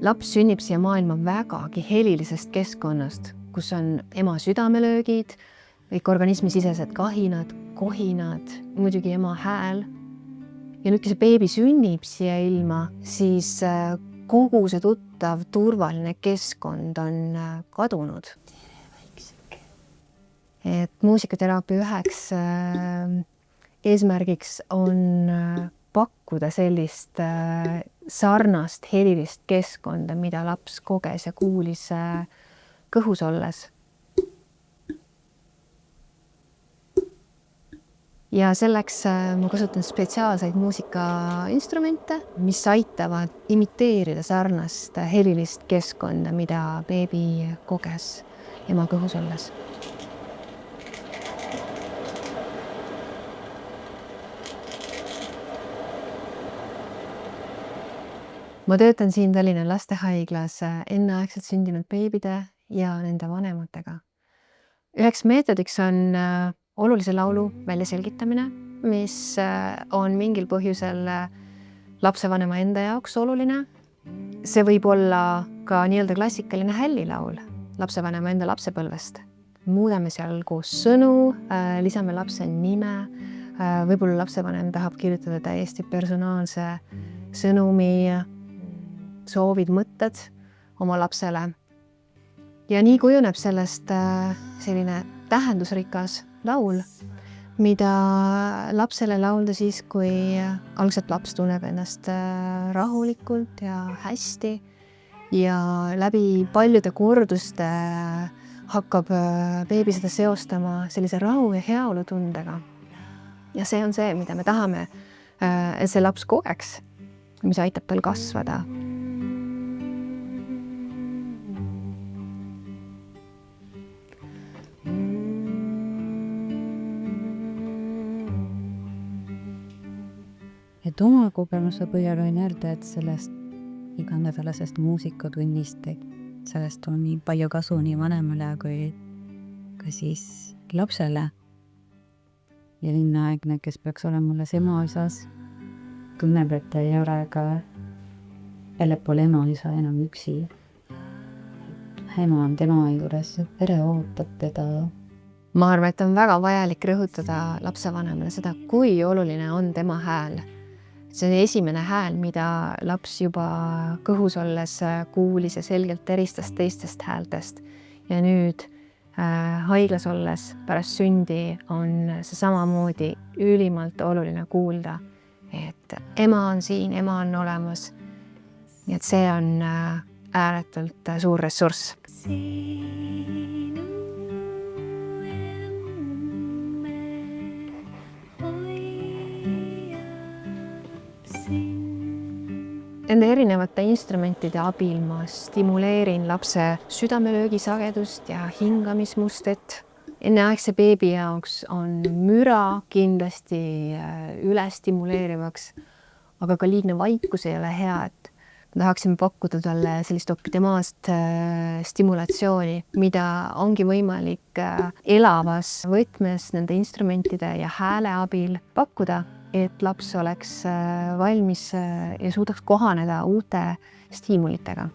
Laps sünnib siia maailma vägagi helilisest keskkonnast, kus on ema südamelöögid, kõik organismisisesed kahinad, kohinad, muidugi ema hääl. Ja nüüd, kui see beebi sünnib siia ilma, siis kogu see tuttav, turvaline keskkond on kadunud. Et muusikateraapia üheks eesmärgiks on pakkuda sellist sarnast helilist keskkonda, mida laps koges ja kuulis kõhus olles. Ja selleks ma kasutan spetsiaalseid muusikainstrumente, mis aitavad imiteerida sarnast helilist keskkonda, mida beebi koges ema kõhus olles. Ma töötan siin Tallinna lastehaiglas enneaegselt sündinud beebide ja nende vanematega. Üheks meetodiks on olulise laulu väljaselgitamine, mis on mingil põhjusel lapsevanema enda jaoks oluline. See võib olla ka nii-öelda klassikaline hällilaul lapsevanema enda lapsepõlvest. Muudame seal koos sõnu, lisame lapse nime, võib-olla lapsevanem tahab kirjutada täiesti personaalse sõnumi, soovid, mõtted oma lapsele. Ja nii kujuneb sellest selline tähendusrikas laul, mida lapsele laulda siis, kui algselt laps tunneb ennast rahulikult ja hästi ja läbi paljude korduste hakkab beebi seda seostama sellise rahu ja heaolu tundega. Ja see on see, mida me tahame, et see laps kogeks, mis aitab tal kasvada. Et oma kogemuse põhjal võin öelda, et sellest iganädalasest muusikutunnist, et sellest on nii palju kasu nii vanemale kui ka siis lapsele. Ja linnaegne, kes peaks olema alles ema-isas, tunneb, et ta ei ole ka väljapool ema-isa enam üksi. Ema on tema juures, pere ootab teda. Ma arvan, et on väga vajalik rõhutada lapsevanemale seda, kui oluline on tema hääl. See on esimene hääl, mida laps juba kõhus olles kuulis ja selgelt eristas teistest häältest. Ja nüüd haiglas olles pärast sündi on see samamoodi ülimalt oluline kuulda, et ema on siin, ema on olemas. Nii et see on ääretult suur ressurss. Nende erinevate instrumentide abil ma stimuleerin lapse südamelöögi sagedust ja hingamismustet. Enneaegse beebi jaoks on müra kindlasti ülestimuleerivaks, aga ka liigne vaikus ei ole hea, et tahaksime pakkuda talle sellist optimaalset stimulatsiooni, mida ongi võimalik elavas võtmes nende instrumentide ja hääle abil pakkuda, et laps oleks valmis ja suudaks kohaneda uute stiimulitega.